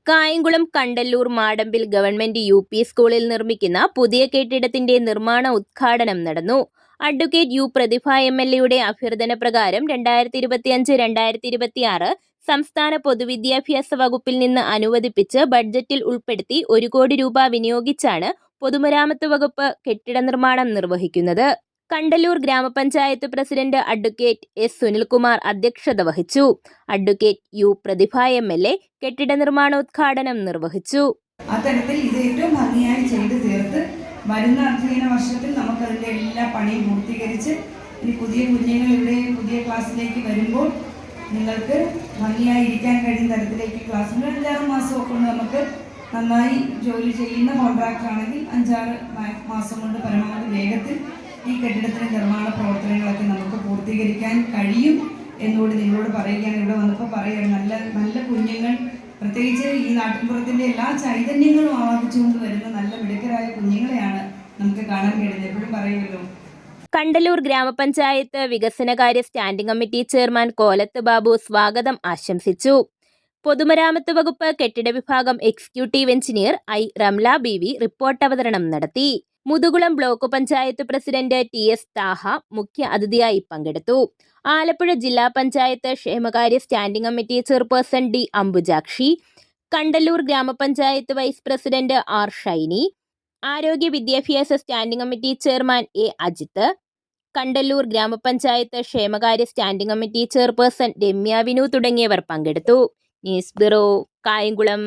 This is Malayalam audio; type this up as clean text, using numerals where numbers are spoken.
Kayamkulam Kandalloor Madambil government UP. സ്കൂളിൽ നിർമ്മിക്കുന്ന പുതിയ കെട്ടിടത്തിന്റെ നിർമ്മാണ ഉദ്ഘാടനം നടന്നു. Advocate U. പ്രതിഭ എം.എൽ.എയുടെ അഭ്യർത്ഥന പ്രകാരം 2025-2026 സംസ്ഥാന പൊതുവിദ്യാഭ്യാസ വകുപ്പിൽ നിന്ന് അനുവദിപ്പിച്ച് ബഡ്ജറ്റിൽ ഉൾപ്പെടുത്തി 1 കോടി രൂപ വിനിയോഗിച്ചാണ് പൊതുമരാമത്ത് വകുപ്പ് കെട്ടിട നിർമ്മാണം നിർവഹിക്കുന്നത്. കണ്ടല്ലൂർ ഗ്രാമപഞ്ചായത്ത് പ്രസിഡന്റ് അഡ്വക്കേറ്റ് എസ്. സുനിൽകുമാർ അധ്യക്ഷത വഹിച്ചു. Advocate U. പ്രതിഭ എം.എൽ.എ കെട്ടിട നിർമ്മാണോദ്ഘാടനം നിർവഹിച്ചു. അത്തരത്തിൽ ഇത് ഏറ്റവും ഭംഗിയായി ചെയ്ത് തീർത്ത് വരുന്ന അധ്യയന വർഷത്തിൽ നമുക്കതിൻ്റെ എല്ലാ പണിയും പൂർത്തീകരിച്ച് ഇനി പുതിയ കുഞ്ഞുങ്ങൾ ഇവിടെ പുതിയ ക്ലാസ്സിലേക്ക് വരുമ്പോൾ നിങ്ങൾക്ക് ഭംഗിയായി ഇരിക്കാൻ കഴിയുന്ന തരത്തിലേക്ക് ക്ലാസ്സിൽ 5-6 മാസമൊക്കെ കൊണ്ട് നമുക്ക് നന്നായി ജോലി ചെയ്യുന്ന കോൺട്രാക്ടർ ആണെങ്കിൽ 5-6 മാസം കൊണ്ട് പരമാവധി വേഗത്തിൽ ഈ കെട്ടിടത്തിൻ്റെ നിർമ്മാണ പ്രവർത്തനങ്ങളൊക്കെ നമുക്ക് പൂർത്തീകരിക്കാൻ കഴിയും എന്നുകൂടി നിങ്ങളോട് പറയുകയാണ്. ഇവിടെ വന്നപ്പോൾ പറയുകയാണ്, നല്ല നല്ല കുഞ്ഞുങ്ങൾ, പ്രത്യേകിച്ച് ഈ നാട്ടിൻപുറത്തിൻ്റെ എല്ലാ ചൈതന്യങ്ങളും ആവാഹിച്ചുകൊണ്ട് വരുന്ന നല്ല മിടുക്കരായ കുഞ്ഞുങ്ങളെയാണ് നമുക്ക് കാണാൻ കഴിയുന്നത്. എപ്പോഴും പറയുമല്ലോ. കണ്ടല്ലൂർ ഗ്രാമപഞ്ചായത്ത് വികസനകാര്യ standing committee chairman Kolath Babu സ്വാഗതം ആശംസിച്ചു. പൊതുമരാമത്ത് വകുപ്പ് കെട്ടിട വിഭാഗം executive engineer I. Ramla Beevi report അവതരണം നടത്തി. Muthukulam block panchayat president T. S. Thaha മുഖ്യ അതിഥിയായി പങ്കെടുത്തു. ആലപ്പുഴ ജില്ലാ പഞ്ചായത്ത് ക്ഷേമകാര്യ standing committee chairperson D. Ambujakshi, Kandalloor ഗ്രാമപഞ്ചായത്ത് വൈസ് പ്രസിഡന്റ് ആർ. ഷൈനി, ആരോഗ്യ വിദ്യാഭ്യാസ standing committee chairman A. Ajith, Kandalloor ഗ്രാമപഞ്ചായത്ത് ക്ഷേമകാര്യ standing committee chairperson Ramya Vinu തുടങ്ങിയവർ പങ്കെടുത്തു. News bureau, Kayamkulam.